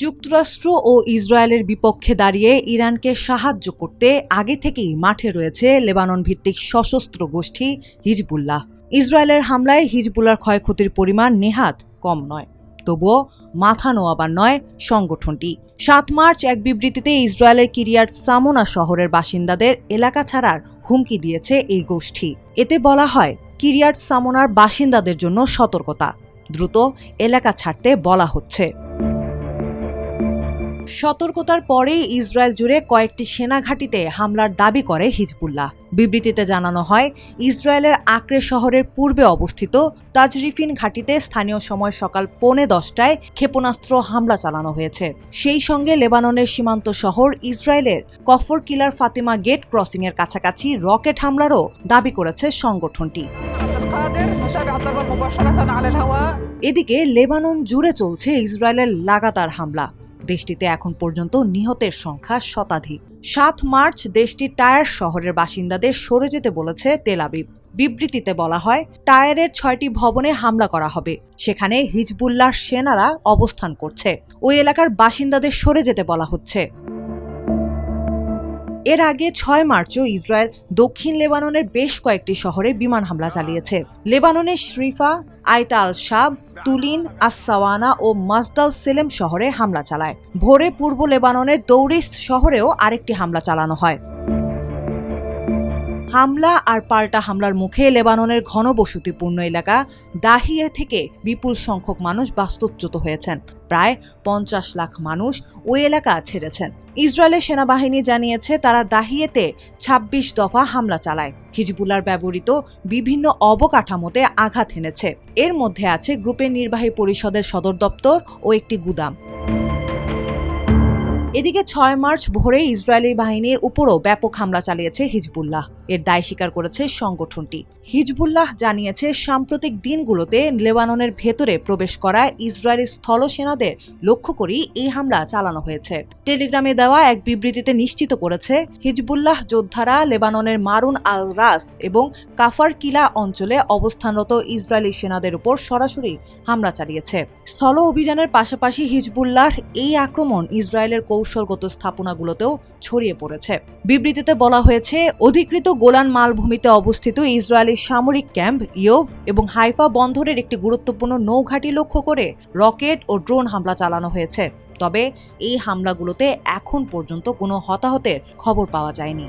যুক্তরাষ্ট্র ও ইসরায়েলের বিপক্ষে দাঁড়িয়ে ইরানকে সাহায্য করতে আগে থেকেই মাঠে রয়েছে লেবানন ভিত্তিক সশস্ত্র গোষ্ঠী হিজবুল্লাহ। ইসরায়েলের হামলায় হিজবুল্লাহর ক্ষয়ক্ষতির পরিমাণ নেহাত কম নয়, তবুও মাথা নোয়াবার নয় সংগঠনটি। ৭ মার্চ এক বিবৃতিতে ইসরায়েলের কিরিয়াত সামোনা শহরের বাসিন্দাদের এলাকা ছাড়ার হুমকি দিয়েছে এই গোষ্ঠী। এতে বলা হয়, কিরিয়াত সামোনার বাসিন্দাদের জন্য সতর্কতা, দ্রুত এলাকা ছাড়তে বলা হচ্ছে। সতর্কতার পরেই ইসরায়েল জুড়ে কয়েকটি সেনা ঘাঁটিতে হামলার দাবি করে হিজবুল্লাহ। বিবৃতিতে জানানো হয়, ইসরায়েলের আকরে শহরের পূর্বে অবস্থিত তাজরিফিন ঘাঁটিতে স্থানীয় সময় সকাল 10:15টায় ক্ষেপণাস্ত্র হামলা চালানো হয়েছে। সেই সঙ্গে লেবাননের সীমান্ত শহর ইসরায়েলের কফর কিলার ফাতিমা গেট ক্রসিংয়ের কাছাকাছি রকেট হামলারও দাবি করেছে সংগঠনটি। এদিকে লেবানন জুড়ে চলছে ইসরায়েলের লাগাতার হামলা। দেশটিতে এখন পর্যন্ত নিহতের সংখ্যা শতাধিক। ৭ মার্চ দেশটির টায়ার শহরের বাসিন্দাদের সরে যেতে বলেছে তেল আবিব। বিবৃতিতে বলা হয়, টায়ারের ৬টি ভবনে হামলা করা হবে, সেখানে হিজবুল্লাহর সেনারা অবস্থান করছে। ওই এলাকার বাসিন্দাদের সরে যেতে বলা হচ্ছে। এর আগে ৬ মার্চও ইসরায়েল দক্ষিণ লেবাননের বেশ কয়েকটি শহরে বিমান হামলা চালিয়েছে। লেবাননের শ্রিফা, আইতা আল শাব, তুলিন, আসসাওয়ানা ও মাসদাল সেলেম শহরে হামলা চালায়। ভোরে পূর্ব লেবাননের দৌরিস শহরেও আরেকটি হামলা চালানো হয়। হামলা আর পাল্টা হামলার মুখে লেবাননের ঘনবসতিপূর্ণ এলাকা দাহিয়ে থেকে বিপুল সংখ্যক মানুষ বাস্তুচ্যুত হয়েছেন। প্রায় ৫০ লাখ মানুষ ওই এলাকা ছেড়েছেন। ইসরায়েলের সেনাবাহিনী জানিয়েছে, তারা দাহিয়েতে ২৬ দফা হামলা চালায়। হিজবুল্লাহর ব্যবহৃত বিভিন্ন অবকাঠামোতে আঘাত এনেছে। এর মধ্যে আছে গ্রুপের নির্বাহী পরিষদের সদর দপ্তর ও একটি গুদাম। এদিকে ৬ মার্চ ভোরে ইসরায়েলি বাহিনীর উপরও ব্যাপক হামলা চালিয়েছে হিজবুল্লাহ। এর দায় স্বীকার করেছে সংগঠনটি। হিজবুল্লাহ জানিয়েছে, সাম্প্রতিক দিনগুলোতে লেবাননের ভেতরে প্রবেশ করা ইসরায়েলি স্থল সেনাদের লক্ষ্য করেই এই হামলা চালানো হয়েছে। টেলিগ্রামে দেওয়া এক বিবৃতিতে নিশ্চিত করেছে, হিজবুল্লাহ যোদ্ধারা লেবাননের মারুন আল রাস এবং কাফার কিলা অঞ্চলে অবস্থানরত ইসরায়েলি সেনাদের উপর সরাসরি হামলা চালিয়েছে। স্থল অভিযানের পাশাপাশি হিজবুল্লাহর এই আক্রমণ ইসরায়েলের কৌশলগত স্থাপনাগুলোতেও ছড়িয়ে পড়েছে। বিবৃতিতে বলা হয়েছে, অধিকৃত গোলান মালভূমিতে অবস্থিত ইসরায়েলি সামরিক ক্যাম্প ইয়ভ এবং হাইফা বন্দরের একটি গুরুত্বপূর্ণ নৌঘাঁটি লক্ষ্য করে রকেট ও ড্রোন হামলা চালানো হয়েছে। তবে এই হামলাগুলোতে এখন পর্যন্ত কোনো হতাহতের খবর পাওয়া যায়নি।